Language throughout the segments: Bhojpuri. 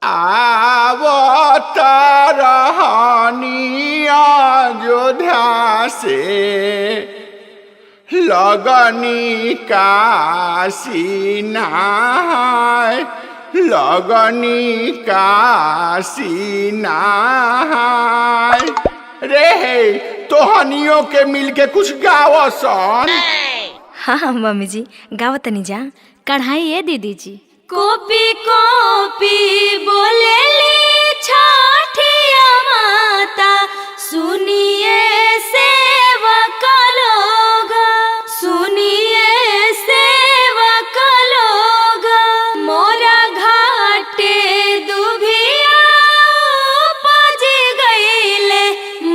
आवतारहनी अयोध्या से लगनी काशी नहाय लगनी काशी नहाय रे तोहनियों के मिलके कुछ गावसन। हाँ मम्मी जी गावतनी जा कढ़ाई है दीदी जी। कॉपी कॉपी बोलेली छठिया माता सुनिए सेवक लोग सुनिए सेवक लोग मोरा घाटे दुभिया उपज गईले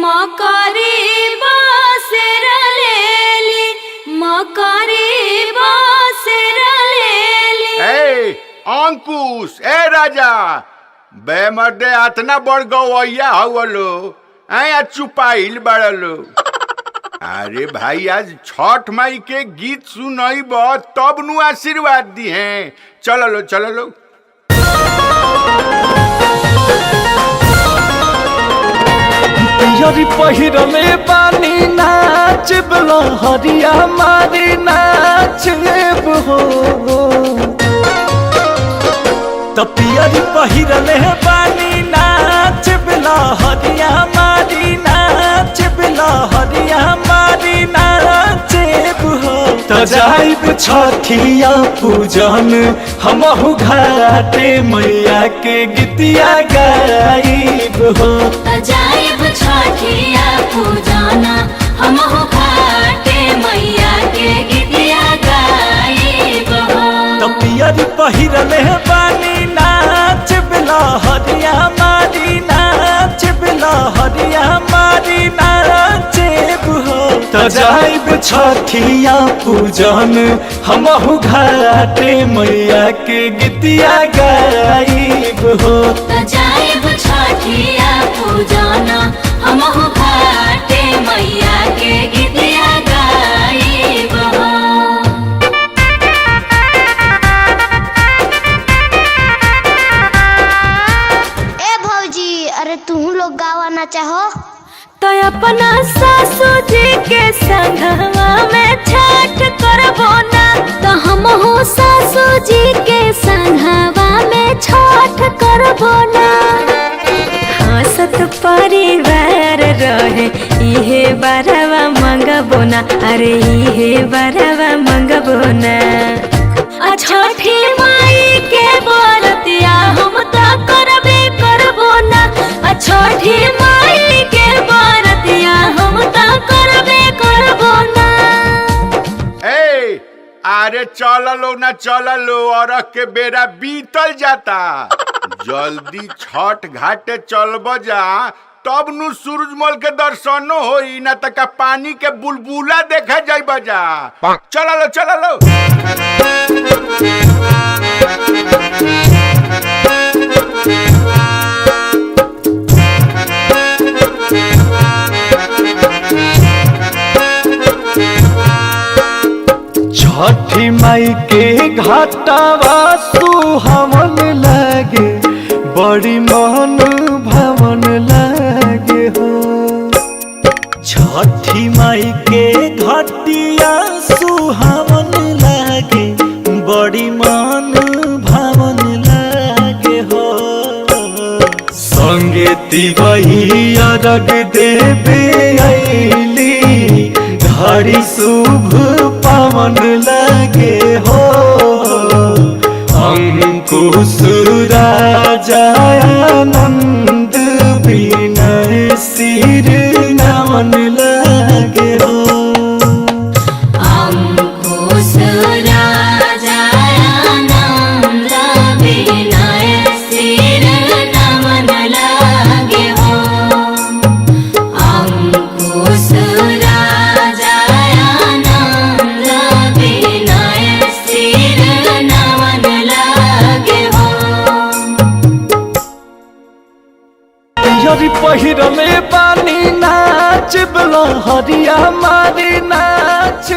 मकरी बसेर लेली मकरी बसेर लेली। अंकुश ए राजा बेमर्दे अतना बड़ गवैया हवलो आ चुपाइल बड़लो। अरे भाई आज छठ माई के गीत सुनब तब नु आशीर्वाद दी हैं। चलो लो चलो लो। पियरी पहिरले पानी नाचब लहरिया मारी नाचब हो त पियरी पहिरले पानी नाचब लहरिया मारी नाचब लहरिया मारी नाचब हो त जाइब छठिया पूजन हमहु घाटे मैया के गीतिया गाइब हो त जाइब छठिया पूजना हमहु घाटे मैया के गीतिया गाइब हो। त पियरी पहिरले पानी नाचब लहरिया मारी नाचब लहरिया मारी नाचब हो त जाइब छठिया पूजन हमहु घाटे मैया के गीतिया गाइब हो त जाइब छठिया पूजना हमहु घाटे मैया के गीतिया गाइब हो। अरे तुम लोग गावाना चाहो तो अपना सासू जी के संगवा में छठ करबो ना तो हमहु सासू जी के संगवा में छठ करबो ना। हंसत परिवार रहे इहे बरवा मंगबो ना अरे इहे बरवा मंगबो ना। छठी माई के बरतिया हम तो करबे करबो ना छठी माई के बरतिया हम तो करबे करबो ना। अरे चलो ना चलो और के बेरा बीतल जाता। जल्दी छठ घाटे चलब जा तब नु सूरजमल के दर्शन होई ना तक पानी के बुलबुला देखा जाइब जा। चलो चलो छठी माई के घाटावा सुहावन लागे बड़ी मन भावन लागे हो। छठी माई के घाटिया सुहावन लागे बड़ी मन भावन लागे हो। संगे तिवही अरग देवे अइली घड़ी शुभ पावन लागे हो। अंकुश राजा आनंद विनय सिर नमन लागे हो। अंकुश राजा आनंद विनय सिर नमन लागे हो। अंकुश राजा आनंद विनय सिर नमन लागे हो। पियरी पहिरले पानी नाचब लहरिया मारी नाच